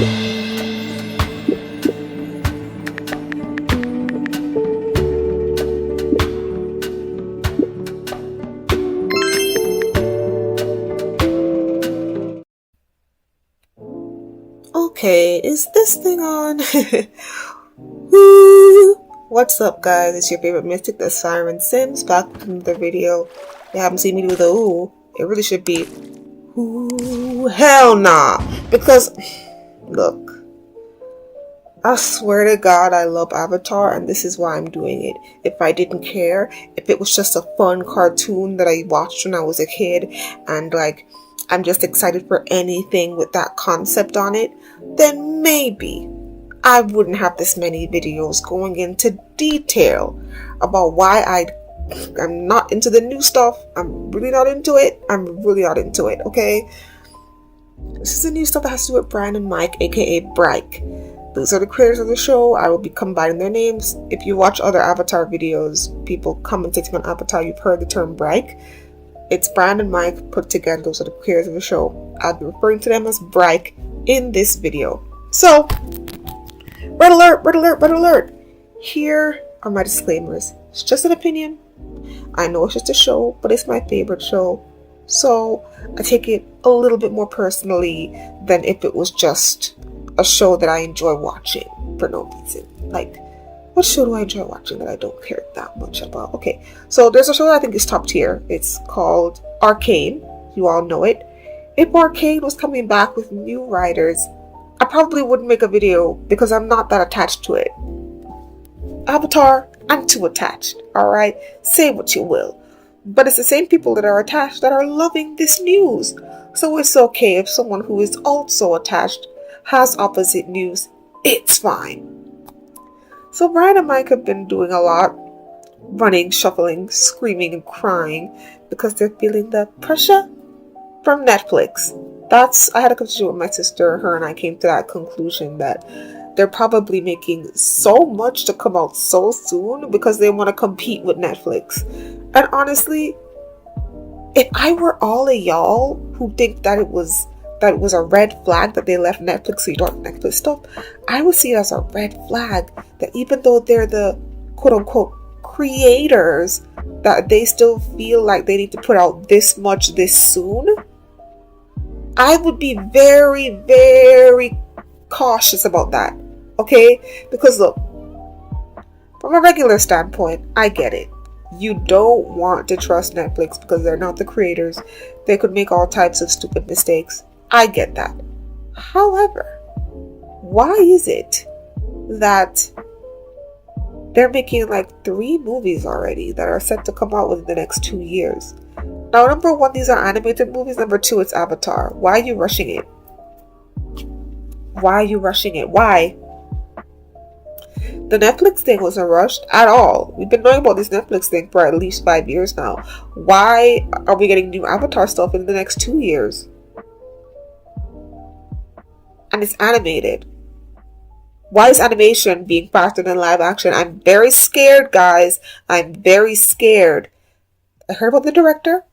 Okay, is this thing on? Woo! What's up, guys? It's your favorite mystic, TheSirenSayz, back with another video. You haven't seen me do the ooh. It really should be ooh, hell nah. Because, look, I swear to God, I love Avatar, and this is why I'm doing it. If I didn't care, if it was just a fun cartoon that I watched when I was a kid, and like, I'm just excited for anything with that concept on it, then maybe I wouldn't have this many videos going into detail about why I'm not into the new stuff. I'm really not into it. Okay? This is the new stuff that has to do with Brian and Mike, aka Bryke. Those are the creators of the show. I will be combining their names. If you watch other Avatar videos, people commentating on Avatar, you've heard the term Bryke. It's Brian and Mike put together. Those are the creators of the show. I'll be referring to them as Bryke in this video. So, red alert. Here are my disclaimers. It's just an opinion. I know it's just a show, but it's my favorite show. So, I take it a little bit more personally than if it was just a show that I enjoy watching for no reason. Like, what show do I enjoy watching that I don't care that much about? Okay, so there's a show that I think is top tier. It's called Arcane. You all know it. If Arcane was coming back with new writers, I probably wouldn't make a video because I'm not that attached to it. Avatar, I'm too attached, alright? Say what you will. But it's the same people that are attached that are loving this news. So it's okay if someone who is also attached has opposite news. It's fine. So Brian and Mike have been doing a lot. Running, shuffling, screaming, and crying because they're feeling the pressure from Netflix. I had a conversation with my sister. Her and I came to that conclusion that they're probably making so much to come out so soon because they want to compete with Netflix. And honestly, if I were all of y'all who think that it was a red flag that they left Netflix so you don't have Netflix stuff, I would see it as a red flag that even though they're the quote-unquote creators, that they still feel like they need to put out this much this soon. I would be very, very cautious about that, okay? Because look, from a regular standpoint, I get it. You don't want to trust Netflix because they're not the creators. They could make all types of stupid mistakes. I get that. However, why is it that they're making like 3 movies already that are set to come out within the next 2 years? Now, number 1, these are animated movies. Number 2, it's Avatar. Why are you rushing it? Why? The Netflix thing wasn't rushed at all. We've been knowing about this Netflix thing for at least 5 years now. Why are we getting new Avatar stuff in the next 2 years? And it's animated. Why is animation being faster than live action? I'm very scared, guys. I'm very scared. I heard about the director.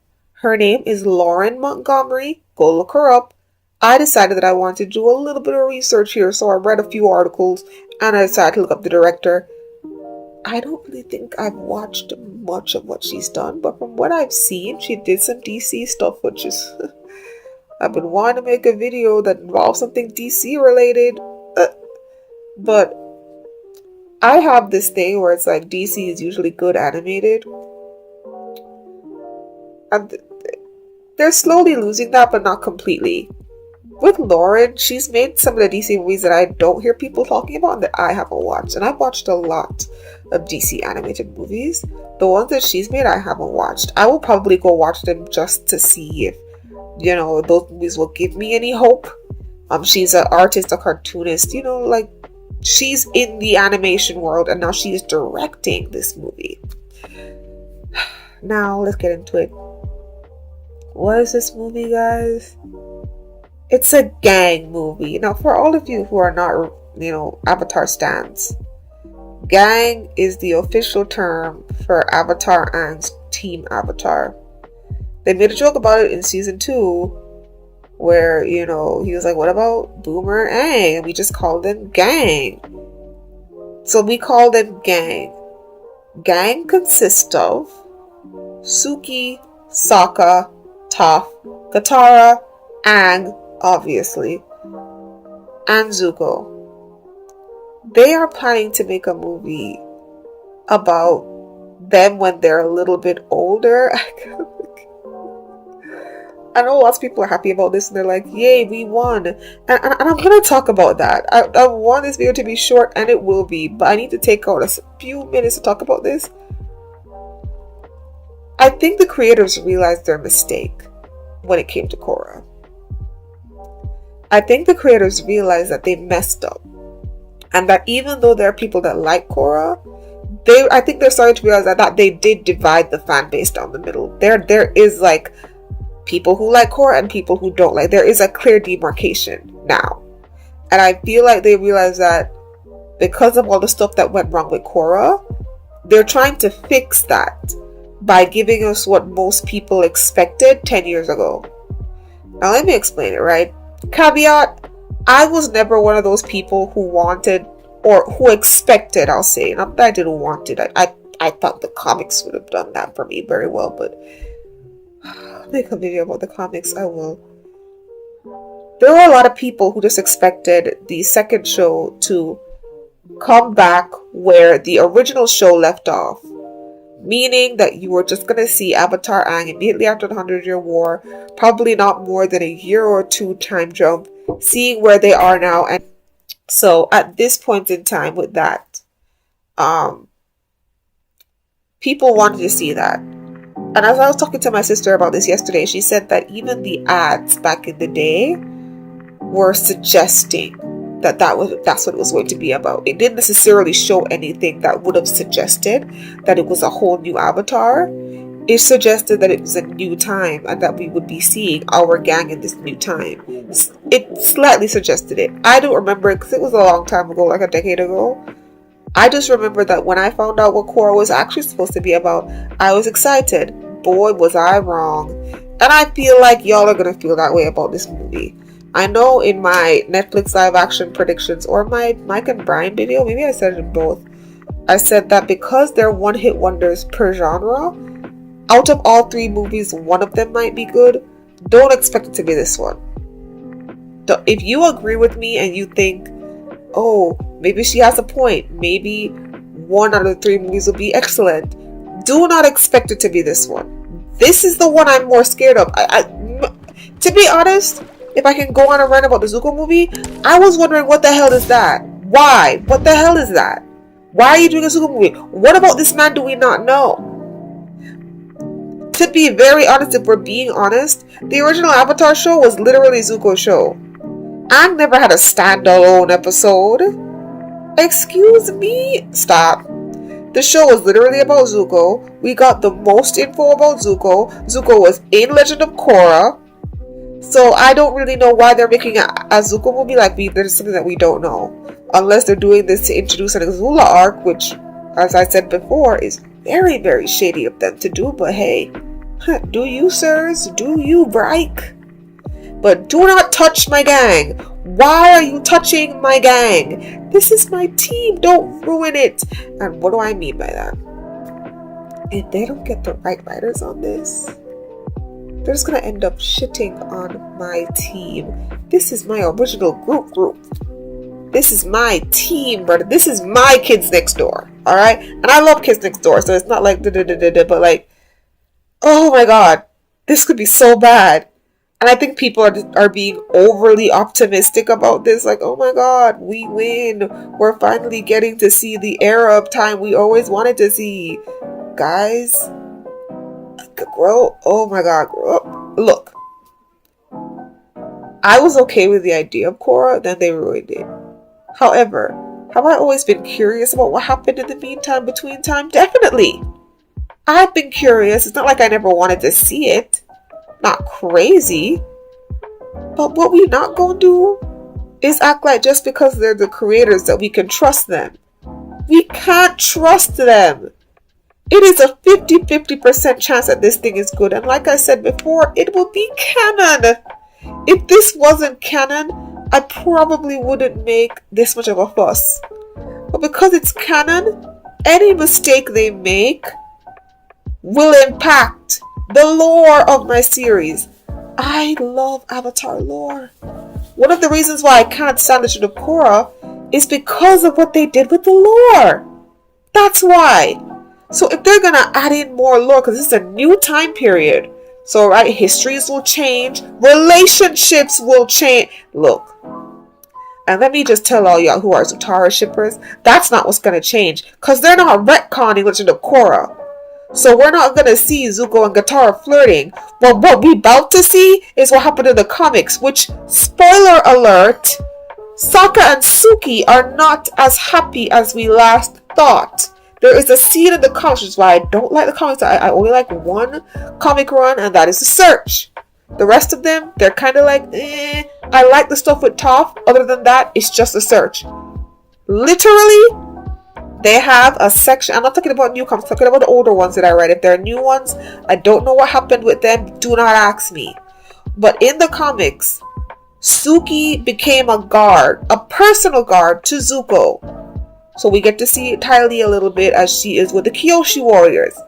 Her name is Lauren Montgomery. Go look her up. I decided that I wanted to do a little bit of research here, so I read a few articles and I decided to look up the director. I don't really think I've watched much of what she's done, but from what I've seen, she did some DC stuff, which is... I've been wanting to make a video that involves something DC related, but I have this thing where it's like DC is usually good animated, and they're slowly losing that, but not completely. With Lauren, she's made some of the DC movies that I don't hear people talking about and that I haven't watched, and I've watched a lot of DC animated movies. The ones that she's made I haven't watched. I will probably go watch them just to see if those movies will give me any hope. She's an artist, a cartoonist, like she's in the animation world and now she's directing this movie. Now let's get into it. What is this movie, guys? It's a gang movie. Now, for all of you who are not, Avatar stans, gang is the official term for Avatar Aang's Team Avatar. They made a joke about it in season 2 where, you know, he was like, what about Boomer and Aang? And we just called them Gang. So we call them Gang. Gang consists of Suki, Sokka, Toph, Katara, Aang, obviously, and Zuko. They are planning to make a movie about them when they're a little bit older. I know lots of people are happy about this and they're like, yay, we won. And I'm going to talk about that. I want this video to be short, and it will be, but I need to take out a few minutes to talk about this. I think the creators realized their mistake when it came to Korra. I think the creators realized that they messed up. And that even though there are people that like Korra, I think they're starting to realize that they did divide the fan base down the middle. There is like people who like Korra and people who don't like. There is a clear demarcation now. And I feel like they realize that because of all the stuff that went wrong with Korra, they're trying to fix that by giving us what most people expected 10 years ago. Now let me explain it, right? Caveat, I was never one of those people who wanted or who expected, I'll say. Not that I didn't want it. I thought the comics would have done that for me very well, but I'll make a video about the comics, I will. There were a lot of people who just expected the second show to come back where the original show left off. Meaning that you were just going to see Avatar Aang immediately after the 100-Year War, probably not more than a year or two time jump, seeing where they are now. And so at this point in time with that, people wanted to see that. And as I was talking to my sister about this yesterday, she said that even the ads back in the day were suggesting that's what it was going to be about. It didn't necessarily show anything that would have suggested that it was a whole new Avatar. It suggested that it was a new time and that we would be seeing our gang in this new time. It slightly suggested it. I don't remember it because it was a long time ago, like a decade ago. I just remember that when I found out what Korra was actually supposed to be about, I was excited. Boy, was I wrong. And I feel like y'all are going to feel that way about this movie. I know in my Netflix live action predictions or my Mike and Brian video, maybe I said it in both, I said that because they're one-hit wonders per genre, out of all three movies, one of them might be good. Don't expect it to be this one. If you agree with me and you think, oh, maybe she has a point, maybe one out of the three movies will be excellent, do not expect it to be this one. This is the one I'm more scared of. To be honest, if I can go on a rant about the Zuko movie, I was wondering what the hell is that? Why? What the hell is that? Why are you doing a Zuko movie? What about this man do we not know? To be very honest, if we're being honest, the original Avatar show was literally Zuko's show. Aang never had a standalone episode. Excuse me? Stop. The show was literally about Zuko. We got the most info about Zuko. Zuko was in Legend of Korra. So I don't really know why they're making a Zuko movie like there's something that we don't know. Unless they're doing this to introduce an Azula arc, which, as I said before, is very, very shady of them to do. But hey, do you, sirs? Do you, Brike? But do not touch my gang. Why are you touching my gang? This is my team. Don't ruin it. And what do I mean by that? If they don't get the right writers on this, they're just gonna end up shitting on my team. This is my original group. This is my team, brother. This is my Kids Next Door. Alright? And I love Kids Next Door, so it's not like but like, oh my god, this could be so bad. And I think people are being overly optimistic about this. Like, oh my god, we win. We're finally getting to see the era of time we always wanted to see. Guys, grow up. Look, I was okay with the idea of Korra, then they ruined it. However, have I always been curious about what happened in the meantime, between time? Definitely. I've been curious. It's not like I never wanted to see it. Not crazy. But what we not gonna do is act like just because they're the creators that we can trust them. We can't trust them. It is a 50% chance that this thing is good. And like I said before, it will be canon. If this wasn't canon, I probably wouldn't make this much of a fuss. But because it's canon, any mistake they make will impact the lore of my series. I love Avatar lore. One of the reasons why I can't stand Legend of Korra is because of what they did with the lore. That's why. So if they're gonna add in more lore, because this is a new time period, so right, histories will change, relationships will change. Look, and let me just tell all y'all who are Zutara shippers, that's not what's gonna change, because they're not retconning Legend of Korra. So we're not gonna see Zuko and Katara flirting. But what we about to see is what happened in the comics, which, spoiler alert, Sokka and Suki are not as happy as we last thought. There is a scene in the comics, which is why I don't like the comics. I only like one comic run, and that is The Search. The rest of them, they're kind of like, I like the stuff with Toph. Other than that, it's just The Search. Literally, they have a section. I'm not talking about new comics, I'm talking about the older ones that I read. If there are new ones, I don't know what happened with them. Do not ask me. But in the comics, Suki became a guard, a personal guard to Zuko. So we get to see Ty Lee a little bit as she is with the Kyoshi warriors.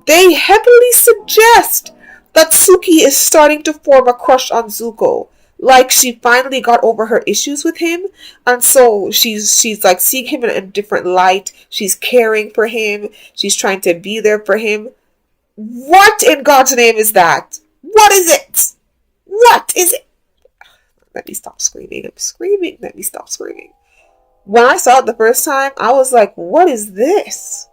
They heavily suggest that Suki is starting to form a crush on Zuko. Like she finally got over her issues with him, and so she's like seeing him in a different light. She's caring for him. She's trying to be there for him. What in God's name is that? What is it? What is it? Let me stop screaming. I'm screaming. Let me stop screaming. When I saw it the first time, I was like, what is this?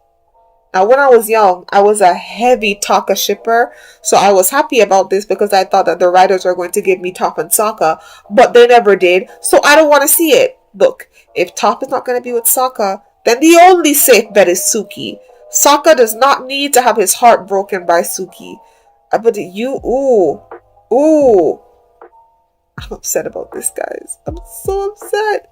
Now, when I was young, I was a heavy Taka shipper, so I was happy about this because I thought that the writers were going to give me Toph and Sokka, but they never did, so I don't want to see it. Look, if Toph is not going to be with Sokka, then the only safe bet is Suki. Sokka does not need to have his heart broken by Suki. But I'm upset about this, guys. I'm so upset.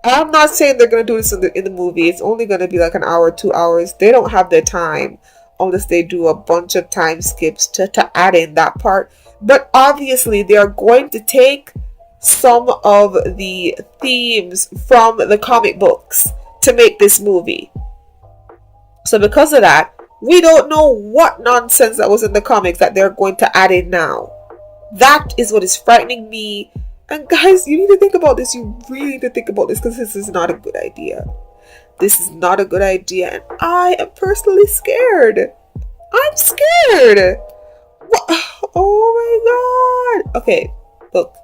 I'm not saying they're going to do this in the movie. It's only going to be like an hour, 2 hours. They don't have the time unless they do a bunch of time skips to add in that part. But obviously, they are going to take some of the themes from the comic books to make this movie. So because of that, we don't know what nonsense that was in the comics that they're going to add in now. That is what is frightening me. And guys, you need to think about this. You really need to think about this because this is not a good idea. This is not a good idea. And I am personally scared. I'm scared. What? Oh my god. Okay, look.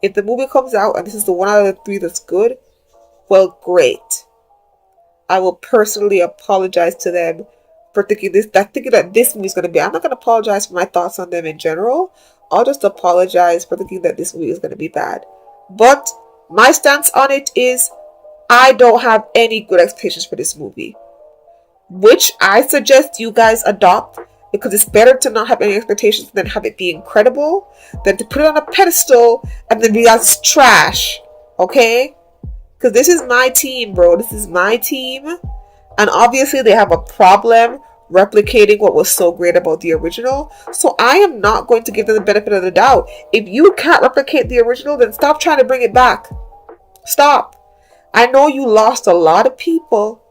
If the movie comes out and this is the one out of the 3 that's good, well, great. I will personally apologize to them for thinking that this movie is going to be. I'm not going to apologize for my thoughts on them in general. I'll just apologize for thinking that this movie is going to be bad. But my stance on it is I don't have any good expectations for this movie. Which I suggest you guys adopt, because it's better to not have any expectations than have it be incredible than to put it on a pedestal and then realize it's trash. Okay? Because this is my team, bro. This is my team. And obviously they have a problem replicating what was so great about the original. So I am not going to give them the benefit of the doubt. If you can't replicate the original, then stop trying to bring it back. Stop. I know you lost a lot of people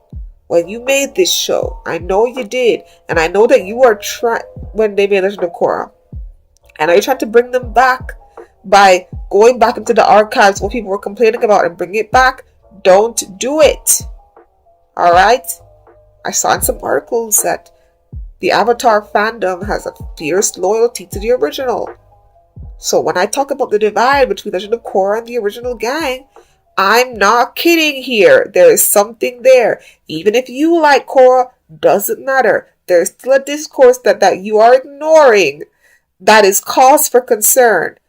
when you made this show. I know you did. And I know that you are trying when they made Legend of Korra. And I tried to bring them back by going back into the archives what people were complaining about and bring it back. Don't do it. Alright? I saw in some articles that the Avatar fandom has a fierce loyalty to the original. So when I talk about the divide between Legend of Korra and the original gang, I'm not kidding here. There is something there. Even if you like Korra, doesn't matter. There's still a discourse that you are ignoring that is cause for concern.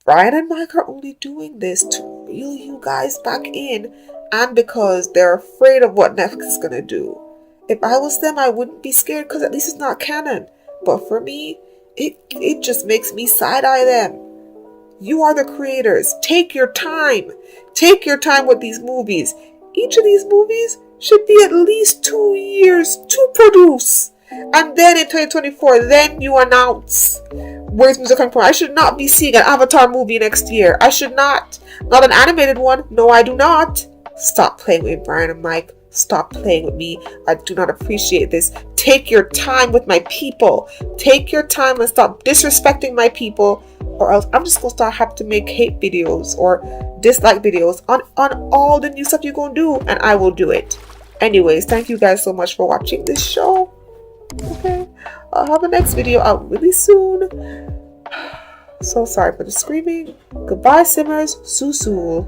Brian and Mike are only doing this to reel you guys back in, and because they're afraid of what Netflix is going to do. If I was them, I wouldn't be scared because at least it's not canon. But for me, it just makes me side-eye them. You are the creators. Take your time. Take your time with these movies. Each of these movies should be at least 2 years to produce. And then in 2024, then you announce. where's music coming from? I should not be seeing an Avatar movie next year. I should not. Not an animated one. No, I do not. Stop playing with me, Brian and Mike. Stop playing with me. I do not appreciate this. Take your time with my people. Take your time and stop disrespecting my people, or else I'm just gonna start having to make hate videos or dislike videos on all the new stuff you're gonna do, and I will do it. Anyways, thank you guys so much for watching this show. Okay, I'll have the next video out really soon. So sorry for the screaming. Goodbye, Simmers. Susul.